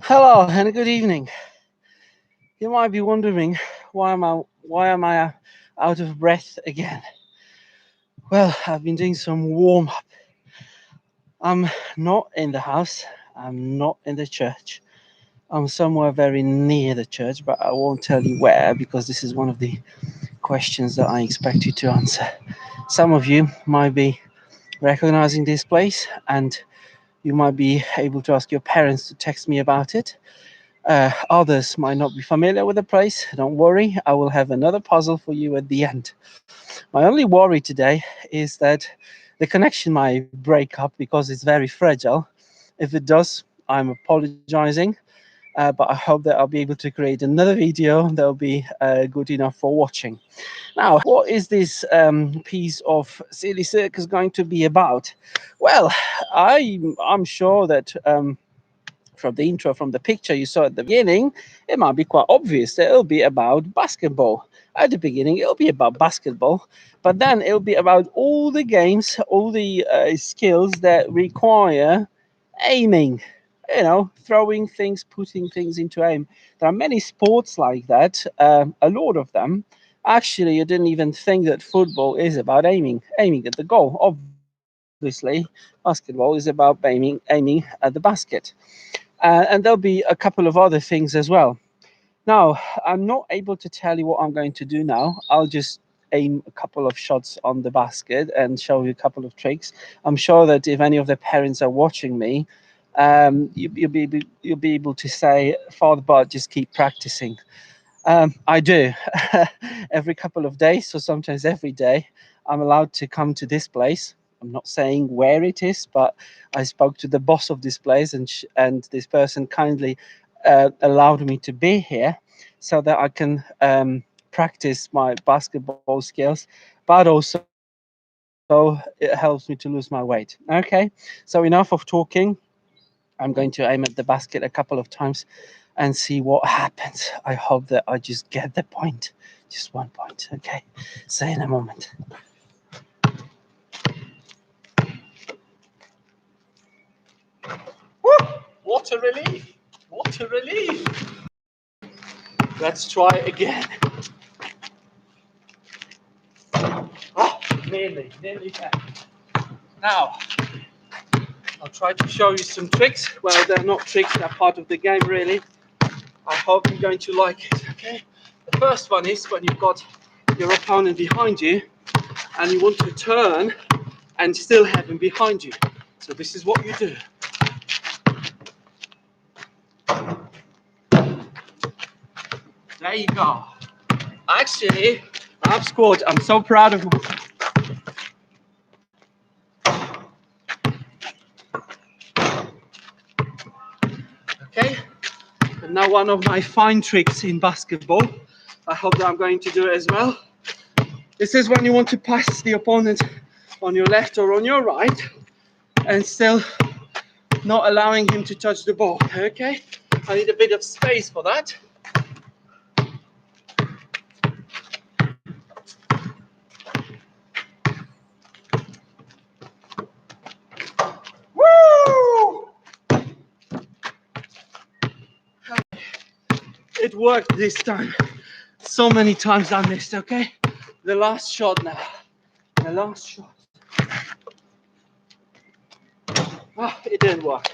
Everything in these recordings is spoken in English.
Hello and good evening. You might be wondering why am I out of breath again? Well, I've been doing some warm up. I'm not in the house. I'm not in the church. I'm somewhere very near the church, but I won't tell you where because this is one of the questions that I expect you to answer. Some of you might be recognizing this place and you might be able to ask your parents to text me about it. Others might not be familiar with the place. Don't worry, I will have another puzzle for you at the end. My only worry today is that the connection might break up because it's very fragile. If it does, I'm apologizing, but I hope that I'll be able to create another video that will be good enough for watching. Now, what is this piece of silly circus going to be about? Well, I'm sure that. From the intro, from the picture you saw at the beginning, it might be quite obvious that it'll be about basketball. At the beginning, it'll be about basketball, but then it'll be about all the games, all the skills that require aiming. Throwing things, putting things into aim. There are many sports like that, a lot of them. Actually, you didn't even think that football is about aiming at the goal. Obviously, basketball is about aiming at the basket. And there'll be a couple of other things as well. Now, I'm not able to tell you what I'm going to do now. I'll just aim a couple of shots on the basket and show you a couple of tricks. I'm sure that if any of the parents are watching me, you'll be able to say, Father Bart, just keep practicing. I do. Every couple of days, or sometimes every day, I'm allowed to come to this place. I'm not saying where it is, but I spoke to the boss of this place, and this person kindly allowed me to be here so that I can practice my basketball skills, but also it helps me to lose my weight. Okay, so enough of talking. I'm going to aim at the basket a couple of times and see what happens. I hope that I just get the point. Just 1 point. Okay. See you in a moment. Woo! What a relief! What a relief! Let's try again. Oh, nearly there. Now, I'll try to show you some tricks. Well, they're not tricks, they're part of the game, really. I hope you're going to like it, okay? The first one is when you've got your opponent behind you and you want to turn and still have him behind you. So this is what you do. There you go. Actually, I've scored. I'm so proud of myself. Okay, and now one of my fine tricks in basketball. I hope that I'm going to do it as well. This is when you want to pass the opponent on your left or on your right and still not allowing him to touch the ball. Okay, I need a bit of space for that. Woo! It worked this time. So many times I missed, okay? The last shot now. The last shot. Ah, it didn't work.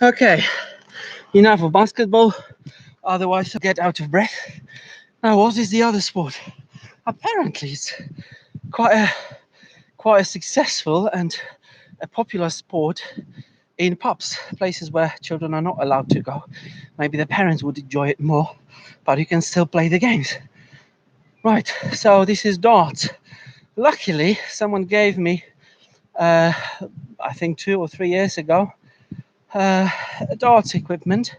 Okay, enough of basketball. Otherwise, I'll get out of breath. Now, what is the other sport? Apparently, it's quite a quite a successful and a popular sport in pubs, places where children are not allowed to go. Maybe the parents would enjoy it more, but you can still play the games. Right, so this is darts. Luckily, someone gave me, I think 2 or 3 years ago, darts equipment,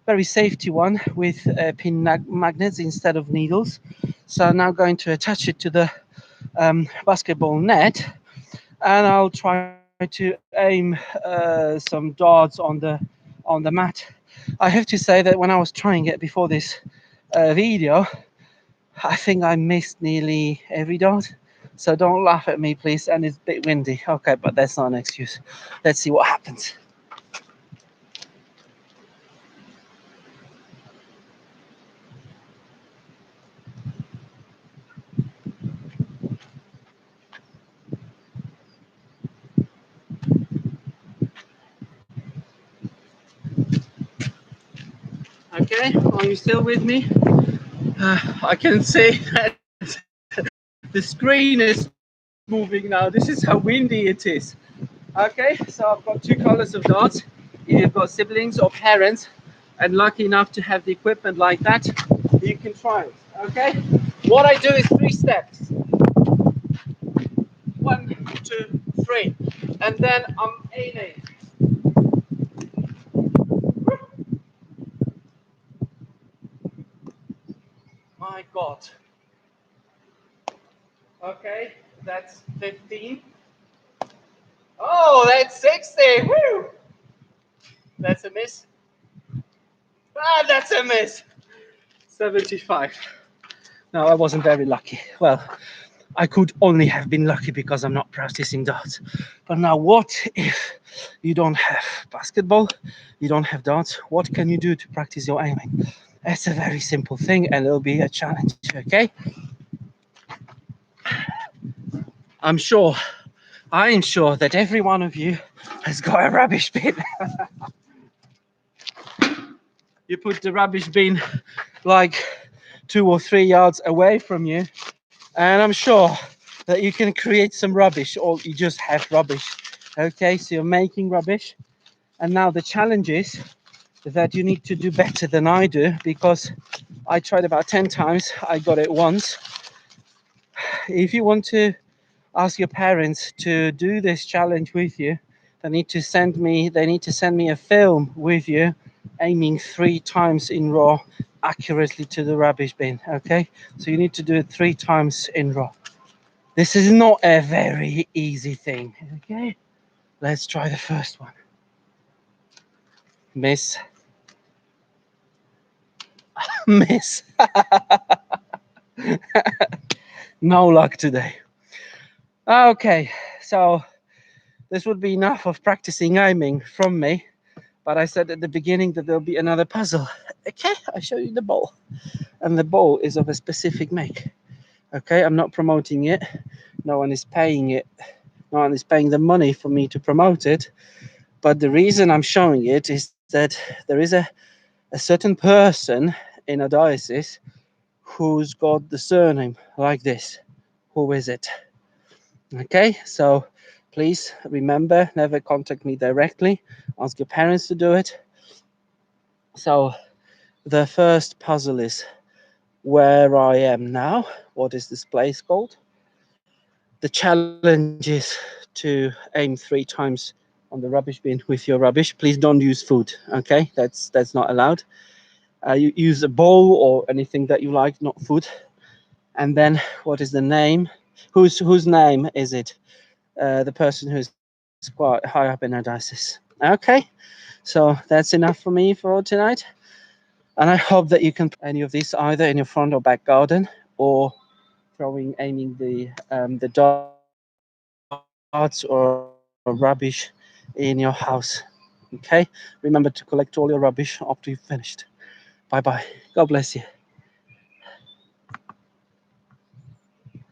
very safety one with pin magnets instead of needles. So I'm now going to attach it to the basketball net, and I'll try to aim some darts on the mat. I have to say that when I was trying it before this video, I think I missed nearly every dart. So don't laugh at me, please. And it's a bit windy. Okay, but that's not an excuse. Let's see what happens. Okay, are you still with me? I can see that the screen is moving now. This is how windy it is. Okay, so I've got two colors of darts. If you've got siblings or parents and lucky enough to have the equipment like that, you can try it. Okay, what I do is three steps: one, two, three, and then I'm aiming. My God. Okay, that's 15. Oh, that's 60. Woo! That's a miss. Ah, that's a miss. 75. No, I wasn't very lucky. Well, I could only have been lucky because I'm not practicing darts. But now, what if you don't have basketball, you don't have darts? What can you do to practice your aiming? It's a very simple thing and it'll be a challenge, okay? I'm sure, I am sure that every one of you has got a rubbish bin. You put the rubbish bin like 2 or 3 yards away from you, and I'm sure that you can create some rubbish, or you just have rubbish. Okay, so you're making rubbish, and now the challenge is that you need to do better than I do, because I tried about 10 times, I got it once. If you want to ask your parents to do this challenge with you, they need to send me a film with you aiming 3 times in row accurately to the rubbish bin. Okay, so you need to do it 3 times in row. This is not a very easy thing. Okay, let's try the first one. Miss. Miss. No luck today. Okay, so this would be enough of practicing aiming from me. But I said at the beginning that there'll be another puzzle. Okay, I show you the ball. And the ball is of a specific make. Okay, I'm not promoting it. No one is paying it. No one is paying the money for me to promote it. But the reason I'm showing it is that there is a certain person in a diocese who's got the surname like this. Who is it? Okay, so please remember, never contact me directly. Ask your parents to do it. So the first puzzle is where I am now. What is this place called? The challenge is to aim 3 times on the rubbish bin with your rubbish. Please don't use food. Okay, that's not allowed. You use a bowl or anything that you like, not food. And then what is the name? Whose name is it? The person who's quite high up in our diocese. Okay, so that's enough for me for tonight. And I hope that you can any of these either in your front or back garden, or aiming the darts or rubbish in your house. Okay, remember to collect all your rubbish after you've finished. Bye bye. God bless you.